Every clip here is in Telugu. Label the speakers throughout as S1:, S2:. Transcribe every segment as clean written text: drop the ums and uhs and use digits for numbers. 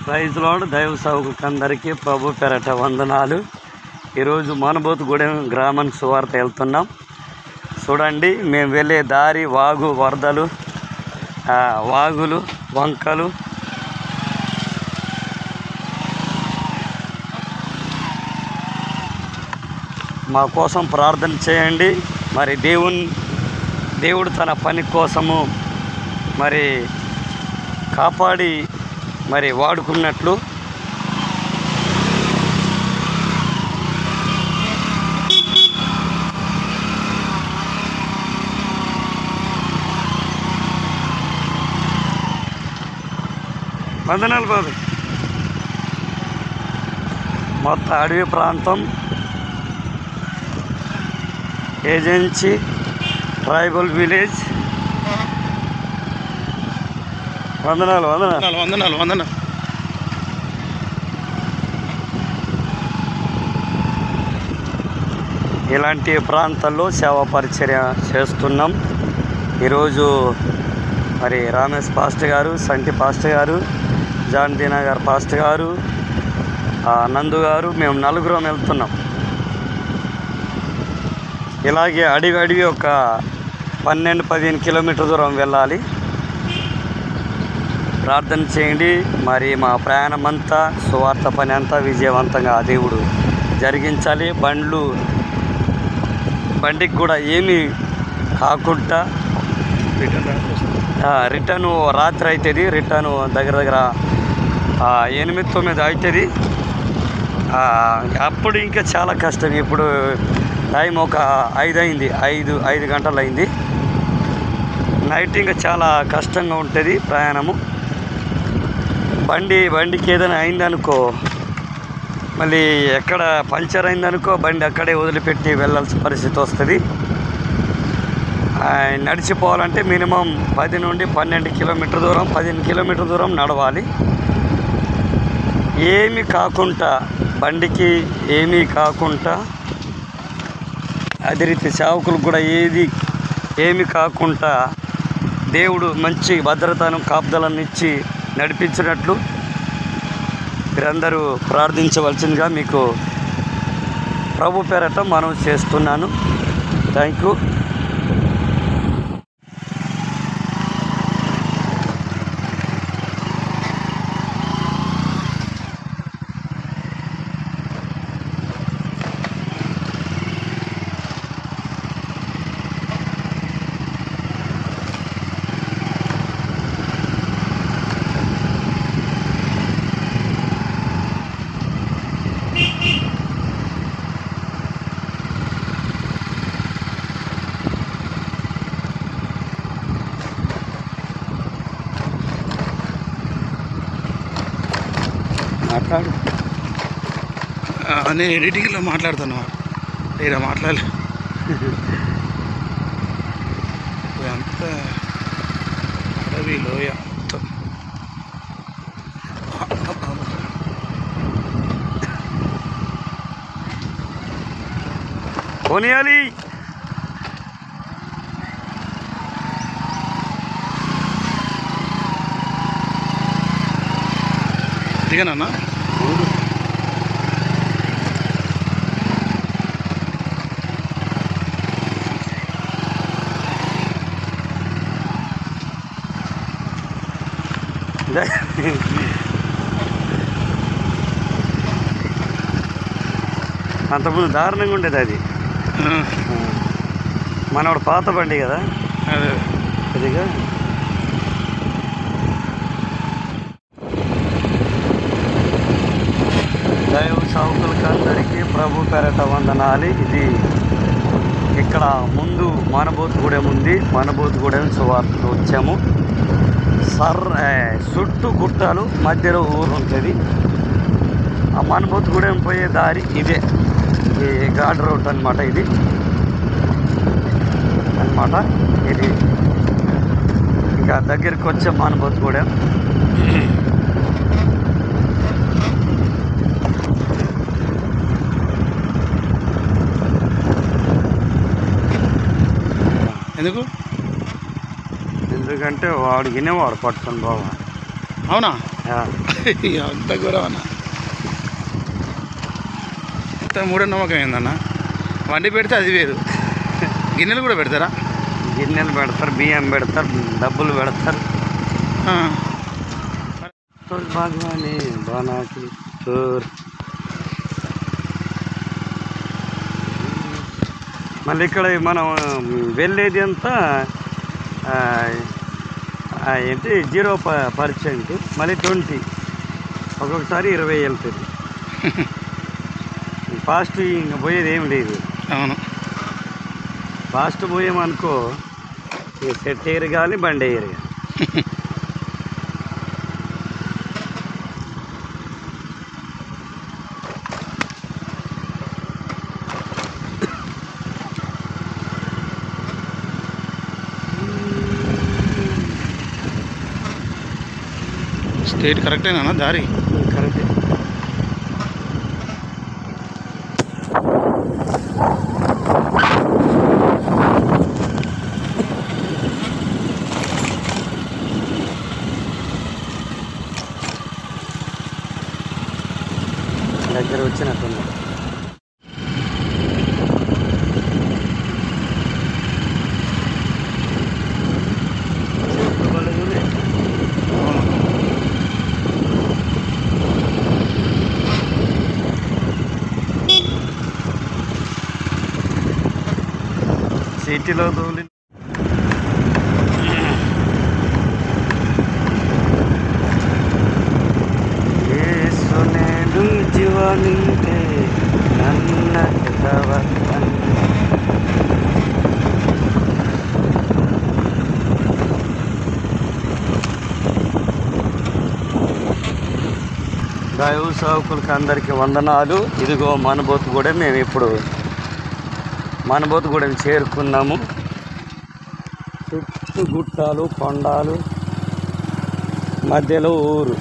S1: Praise lord. దైవ సేవకులందరికీ ప్రభు పేరట వందనాలు. ఈరోజు మానబోతుగూడెం గ్రామానికి సువార్త వెళ్తున్నాం. చూడండి, మేము వెళ్ళే దారి వరదలు, వాగులు, వంకలు. మా కోసం ప్రార్థన చేయండి. మరి దేవుడు తన పని కోసము మరి కాపాడి మరి వాడుకున్నట్లు వందనాలు బాబు. మొత్తం అడవి ప్రాంతం, ఏజెన్సీ, ట్రైబల్ విలేజ్. వందనాలు వందనాలు వందనాలు వందనాలు. ఇలాంటి ప్రాంతాల్లో సేవా పరిచర్య చేస్తున్నాం. ఈరోజు మరి రామేష్ పాస్టర్ గారు, సంటి పాస్టర్ గారు, జాన్ దీనా గారు పాస్టర్ గారు, నందు గారు, మేము నలుగురం వెళ్తున్నాం. ఇలాగే అడివి ఒక 12-15 కిలోమీటర్ దూరం వెళ్ళాలి. ప్రార్థన చేయండి. మరి మా ప్రయాణం అంతా, సువార్త పని అంతా విజయవంతంగా దేవుడు జరిగించాలి. బండికి కూడా ఏమీ కాకుండా రిటర్న్ రాత్రి అవుతుంది. రిటర్న్ దగ్గర 8-9 అవుతుంది. అప్పుడు ఇంకా చాలా కష్టం. ఇప్పుడు టైం ఒక 5 అయింది, 5 గంటలు అయింది. నైట్ ఇంకా చాలా కష్టంగా ఉంటుంది ప్రయాణము. బండికి ఏదైనా అయిందనుకో, మళ్ళీ ఎక్కడ పంచర్ అయిందనుకో, బండి అక్కడే వదిలిపెట్టి వెళ్ళాల్సిన పరిస్థితి వస్తుంది. నడిచిపోవాలంటే మినిమం 10-12 కిలోమీటర్ దూరం, 15 కిలోమీటర్ దూరం నడవాలి. ఏమీ కాకుండా, బండికి ఏమీ కాకుండా, అదే రీతి సేవకులకు కూడా ఏమీ కాకుండా దేవుడు మంచి భద్రతను, కాపుదలను ఇచ్చి నడిపించినట్లు మీరందరూ ప్రార్థించవలసిందిగా మీకు ప్రభు పేరట మనవి చేస్తున్నాను. Thank you. మాట్లాడు.
S2: నేను ఎడిటింగ్లో మాట్లాడుతాను. ఇలా మాట్లాడలే. అంత అడవి లోయ
S1: కొనియాలి.
S2: దిగనన్నా
S1: అంతకుముందు దారుణంగా ఉండేది అది. మనవాడు పాత బండి కదా అదిగా. దైవ సేవకులందరికీ ప్రభు పేరట వందనాలి. ఇది ఇక్కడ ముందు మానబోతుగూడెం ఉంది. మానబోతుగూడెం సువార్తకు వచ్చాము. చుట్టూ గుట్టలు, మధ్యలో ఊరు ఉంటుంది. ఆ మానబోతుగూడెం పోయే దారి ఇదే, ఈ ఘాట్ రోడ్ అనమాట. ఇది ఇంకా దగ్గరికి వచ్చే మానబోతుగూడెం.
S2: ఎందుకు
S1: ఎందుకంటే వాడికినే వాడు పట్టుకొని బాబా.
S2: అవునా? అంత ఘోరం అన్న. అంత మూఢనమ్మకం ఏందన్న. వండి పెడితే అది వేరు, గిన్నెలు కూడా పెడతారా?
S1: గిన్నెలు పెడతారు, బియ్యం పెడతారు, డబ్బులు పెడతారు. భగవానే బానాకి చోర్. మళ్ళీ ఇక్కడ మనం వెళ్ళేది అంతా ఏంటి 0%, మళ్ళీ 20, ఒక్కొక్కసారి 20 వెళ్తుంది. ఫాస్ట్ ఇంకా పోయేది ఏం లేదు.
S2: అవును,
S1: ఫాస్ట్ పోయామనుకో ఇక సెట్ ఎయిర్ కానీ బండి ఎయిర్ కానీ.
S2: స్టేట్ కరెక్టేనా దారి?
S1: కరెక్టే. దగ్గర వచ్చినట్టున్నా. సిటీలో తోలి నేడు జీవానింటే నన్న దైవ సేవకులకి అందరికీ వందనాలు. ఇదిగో మనబోతుగూడెం. మేము ఇప్పుడు మనబోతుగూడెం చేరుకున్నాము. చుట్టూ గుట్టాలు, కొండలు, మధ్యలో ఊరు.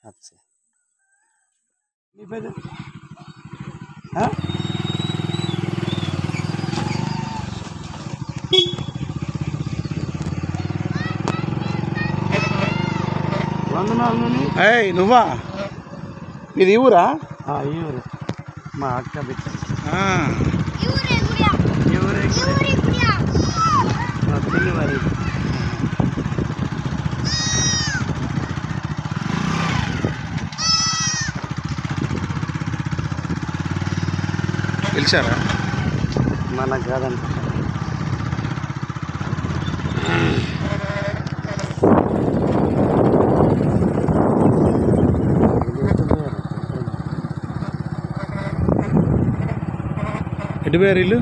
S1: अच्छा नहीं पैदल हाँ వందనాలు.
S2: ఏయ్ నువ్వా? ఇది ఊరా?
S1: ఈ ఊరు మా అక్క బిడ్డ. మా పిల్లి వారి
S2: పిలిచారా?
S1: మనకు కాదంట.
S2: ఎటు పోయారు ఇల్లు?